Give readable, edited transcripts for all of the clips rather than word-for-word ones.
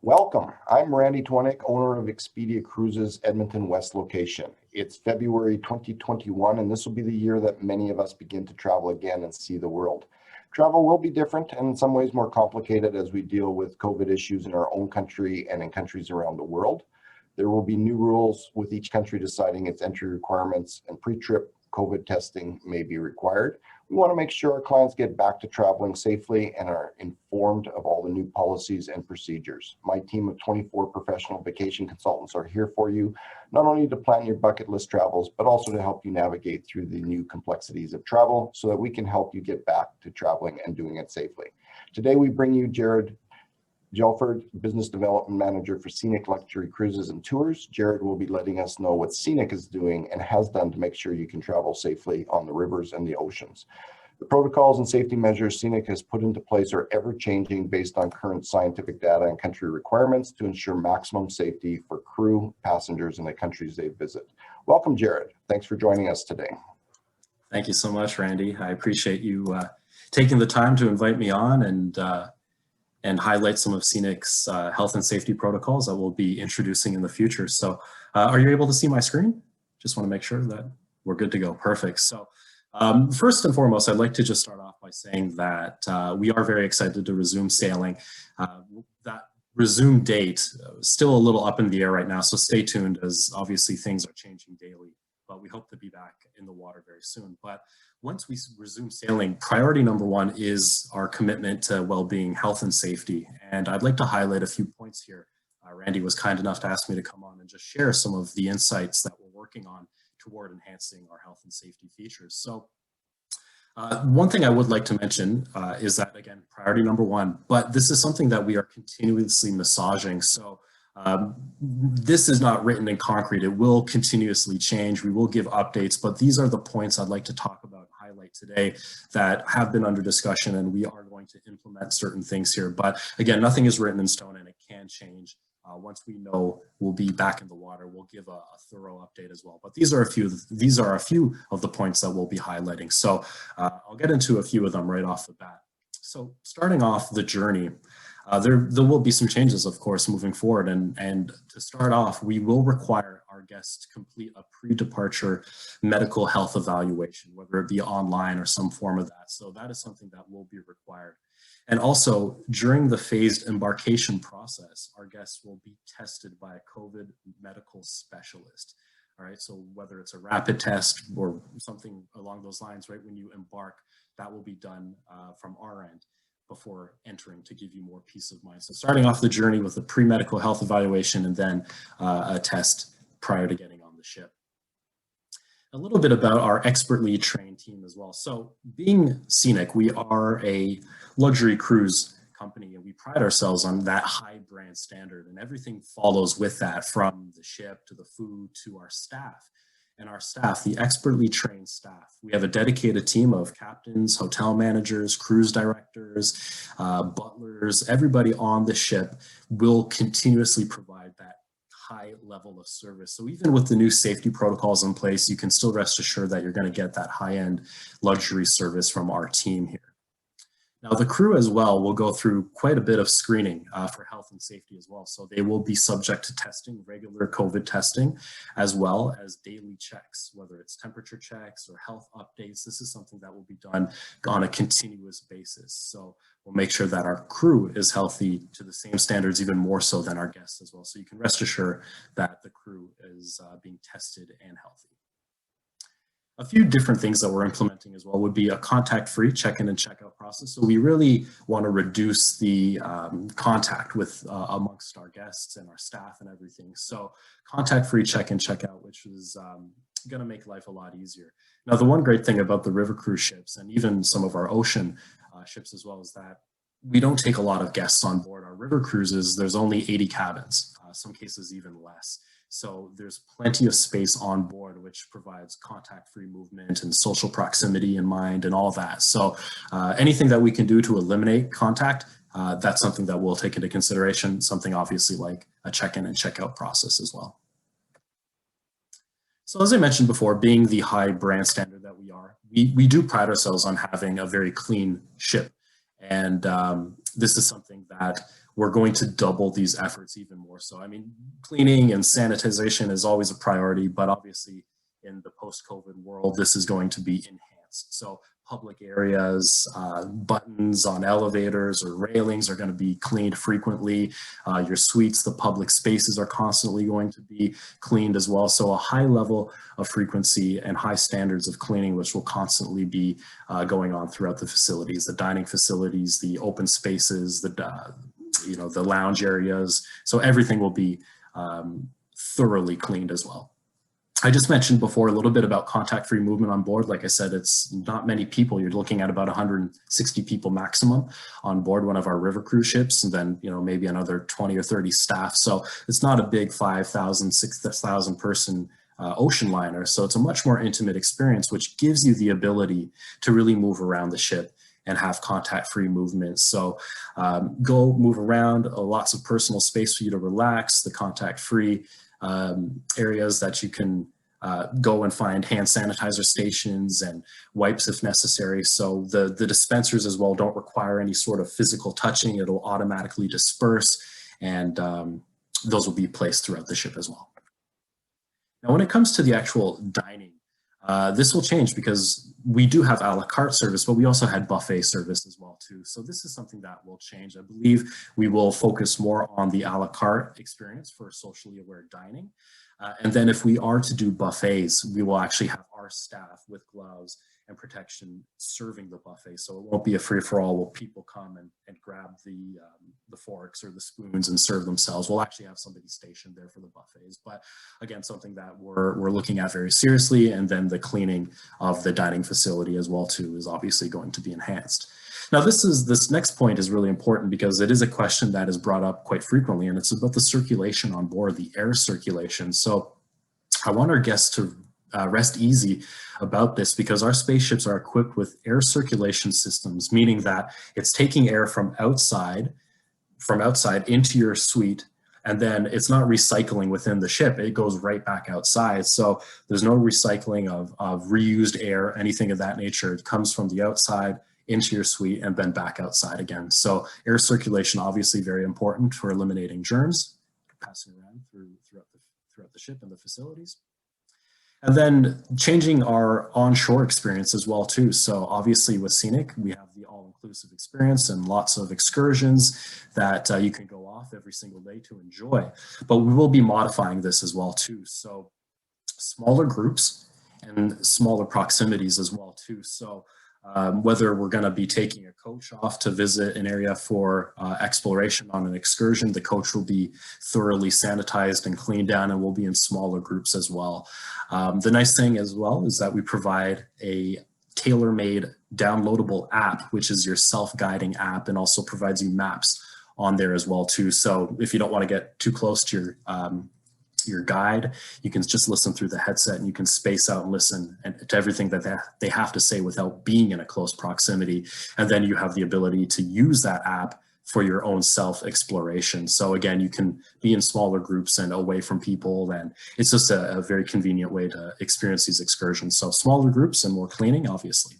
Welcome. I'm Randy Twanick, owner of Expedia Cruises Edmonton West location. It's February 2021, and this will be the year that many of us begin to travel again and see the world. Travel will be different and in some ways more complicated as we deal with COVID issues in our own country and in countries around the world. There will be new rules with each country deciding its entry requirements, and pre-trip COVID testing may be required. We want to make sure our clients get back to traveling safely and are informed of all the new policies and procedures. My team of 24 professional vacation consultants are here for you, not only to plan your bucket list travels, but also to help you navigate through the new complexities of travel so that we can help you get back to traveling and doing it safely. Today, we bring you Jared Gelford, Business Development Manager for Scenic Luxury Cruises and Tours. Jared will be letting us know what Scenic is doing and has done to make sure you can travel safely on the rivers and the oceans. The protocols and safety measures Scenic has put into place are ever-changing based on current scientific data and country requirements to ensure maximum safety for crew, passengers, and the countries they visit. Welcome, Jared. Thanks for joining us today. Thank you so much, Randy. I appreciate you taking the time to invite me on and highlight some of Scenic's health and safety protocols that we'll be introducing in the future. So are you able to see my screen? Just want to make sure that we're good to go. Perfect. So first and foremost, I'd like to just start off by saying that we are very excited to resume sailing. That resume date is still a little up in the air right now, so stay tuned as obviously things are changing daily, but we hope to be back in the water very soon. But once we resume sailing, priority number one is our commitment to well-being, health, and safety. And I'd like to highlight a few points here. Randy was kind enough to ask me to come on and just share some of the insights that we're working on toward enhancing our health and safety features. So one thing I would like to mention is that, again, priority number one, but this is something that we are continuously massaging. So this is not written in concrete. It will continuously change. We will give updates, but these are the points I'd like to talk about and highlight today that have been under discussion, and we are going to implement certain things here. But again, nothing is written in stone and it can change. Once we know we'll be back in the water, we'll give a thorough update as well. But these are a few of the points that we'll be highlighting. So I'll get into a few of them right off the bat. So starting off the journey, there will be some changes, of course, moving forward. And to start off, we will require our guests to complete a pre-departure medical health evaluation, whether it be online or some form of that. So that is something that will be required. And also, during the phased embarkation process, our guests will be tested by a COVID medical specialist. All right, so whether it's a rapid test or something along those lines, right, when you embark, that will be done from our end before entering to give you more peace of mind. So starting off the journey with a pre-medical health evaluation and then a test prior to getting on the ship. A little bit about our expertly trained team as well. So being Scenic, we are a luxury cruise company and we pride ourselves on that high brand standard, and everything follows with that, from the ship to the food to our staff. And our staff, the expertly trained staff, we have a dedicated team of captains, hotel managers, cruise directors, butlers. Everybody on the ship will continuously provide that high level of service. So even with the new safety protocols in place, you can still rest assured that you're going to get that high-end luxury service from our team here. Now, the crew as well will go through quite a bit of screening for health and safety as well. So they will be subject to testing, regular COVID testing, as well as daily checks, whether it's temperature checks or health updates. This is something that will be done on a continuous basis. So we'll make sure that our crew is healthy to the same standards, even more so than our guests as well. So you can rest assured that the crew is being tested and healthy. A few different things that we're implementing as well would be a contact-free check-in and check-out process. So we really want to reduce the contact with amongst our guests and our staff and everything. So contact-free check-in, check-out, which is going to make life a lot easier. Now, the one great thing about the river cruise ships and even some of our ocean ships as well is that we don't take a lot of guests on board. Our river cruises, there's only 80 cabins, some cases even less. So there's plenty of space on board, which provides contact-free movement and social proximity in mind and all that. So anything that we can do to eliminate contact, that's something that we'll take into consideration, something obviously like a check-in and check-out process as well. So as I mentioned before, being the high brand standard that we are, we do pride ourselves on having a very clean ship. And this is something that we're going to double these efforts even more so. I mean, cleaning and sanitization is always a priority, but obviously in the post-COVID world, this is going to be enhanced. So public areas, buttons on elevators or railings are going to be cleaned frequently. Your suites, the public spaces are constantly going to be cleaned as well. So a high level of frequency and high standards of cleaning, which will constantly be going on throughout the facilities, the dining facilities, the open spaces, the lounge areas. So everything will be thoroughly cleaned as well. I just mentioned before a little bit about contact-free movement on board. Like I said, it's not many people. You're looking at about 160 people maximum on board one of our river cruise ships, and then maybe another 20 or 30 staff. So it's not a big 5,000, 6,000 person ocean liner. So it's a much more intimate experience, which gives you the ability to really move around the ship and have contact-free movement. So go move around, lots of personal space for you to relax, the contact-free areas that you can go and find hand sanitizer stations and wipes if necessary. So the dispensers as well don't require any sort of physical touching. It'll automatically disperse, and those will be placed throughout the ship as well. Now, when it comes to the actual dining, this will change because we do have a la carte service, but we also had buffet service as well too. So this is something that will change. I believe we will focus more on the a la carte experience for socially aware dining. And then if we are to do buffets, we will actually have our staff with gloves and protection serving the buffet. So it won't be a free-for-all where people come and grab the forks or the spoons and serve themselves. We'll actually have somebody stationed there for the buffets. But again, something that we're looking at very seriously. And then the cleaning of the dining facility as well too is obviously going to be enhanced. Now, this next point is really important because it is a question that is brought up quite frequently, and it's about the circulation on board, the air circulation. So I want our guests to rest easy about this because our spaceships are equipped with air circulation systems, meaning that it's taking air from outside into your suite, and then it's not recycling within the ship. It goes right back outside. So there's no recycling of reused air, anything of that nature. It comes from the outside into your suite and then back outside again. So air circulation, obviously very important for eliminating germs passing around throughout the ship and the facilities. And then changing our onshore experience as well too. So obviously with Scenic, we have the all-inclusive experience and lots of excursions that you can go off every single day to enjoy. But we will be modifying this as well too. So smaller groups and smaller proximities as well too. So whether we're going to be taking a coach off to visit an area for exploration on an excursion, the coach will be thoroughly sanitized and cleaned down, and we'll be in smaller groups as well. The nice thing as well is that we provide a tailor-made downloadable app, which is your self-guiding app, and also provides you maps on there as well too. So if you don't want to get too close to your guide, you can just listen through the headset and you can space out and listen to everything that they have to say without being in a close proximity. And then you have the ability to use that app for your own self-exploration. So again, you can be in smaller groups and away from people, and it's just a very convenient way to experience these excursions. So smaller groups and more cleaning, obviously.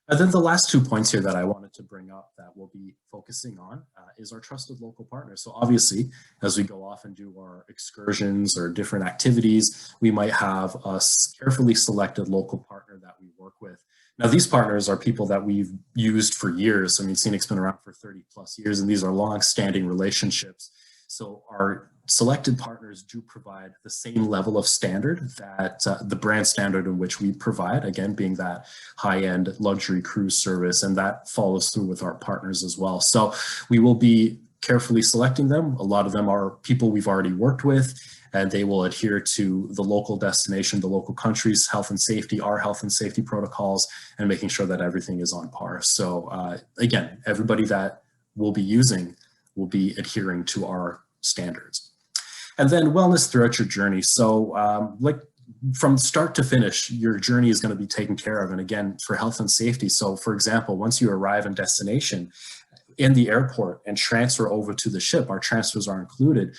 And then the last 2 points here that I wanted to bring up that we'll be focusing on is our trusted local partners. So obviously, as we go off and do our excursions or different activities, we might have a carefully selected local partner that we work with. Now, these partners are people that we've used for years. I mean, Scenic's been around for 30 plus years, and these are long-standing relationships. So our selected partners do provide the same level of standard that the brand standard in which we provide, again, being that high-end luxury cruise service, and that follows through with our partners as well. So we will be carefully selecting them. A lot of them are people we've already worked with, and they will adhere to the local destination, the local country's health and safety, our health and safety protocols, and making sure that everything is on par. So again, everybody that we'll be using will be adhering to our standards. And then wellness throughout your journey. So like from start to finish, your journey is going to be taken care of. And again, for health and safety. So for example, once you arrive in destination in the airport and transfer over to the ship, our transfers are included.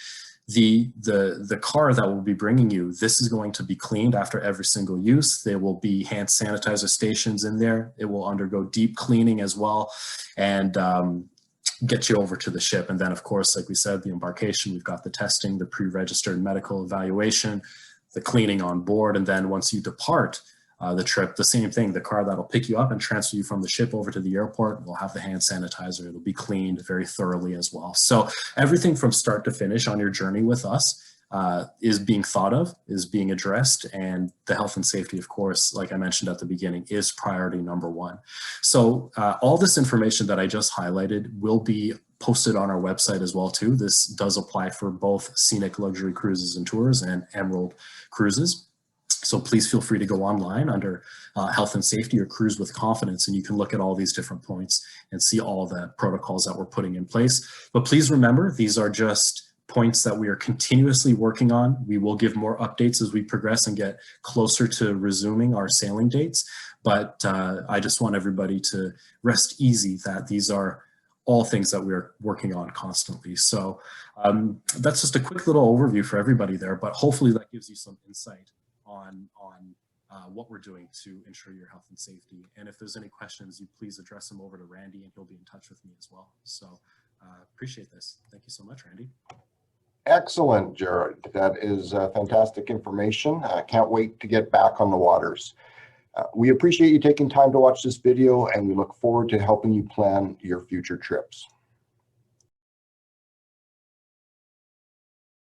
The car that will be bringing you, this is going to be cleaned after every single use. There will be hand sanitizer stations in there. It will undergo deep cleaning as well, and get you over to the ship. And then, of course, like we said, the embarkation, we've got the testing, the pre-registered medical evaluation, the cleaning on board. And then once you depart the trip, the same thing, the car that'll pick you up and transfer you from the ship over to the airport will have the hand sanitizer. It'll be cleaned very thoroughly as well. So everything from start to finish on your journey with us is being thought of, is being addressed, and the health and safety, of course, like I mentioned at the beginning, is priority number one. So all this information that I just highlighted will be posted on our website as well too. This does apply for both Scenic Luxury Cruises and Tours and Emerald Cruises. So please feel free to go online under health and safety or cruise with confidence, and you can look at all these different points and see all the protocols that we're putting in place. But please remember, these are just points that we are continuously working on. We will give more updates as we progress and get closer to resuming our sailing dates. But I just want everybody to rest easy that these are all things that we're working on constantly. So that's just a quick little overview for everybody there, but hopefully that gives you some insight on what we're doing to ensure your health and safety. And if there's any questions, you please address them over to Randy, and he'll be in touch with me as well. So appreciate this. Thank you so much, Randy. Excellent, Jared. That is fantastic information. I can't wait to get back on the waters. We appreciate you taking time to watch this video, and we look forward to helping you plan your future trips.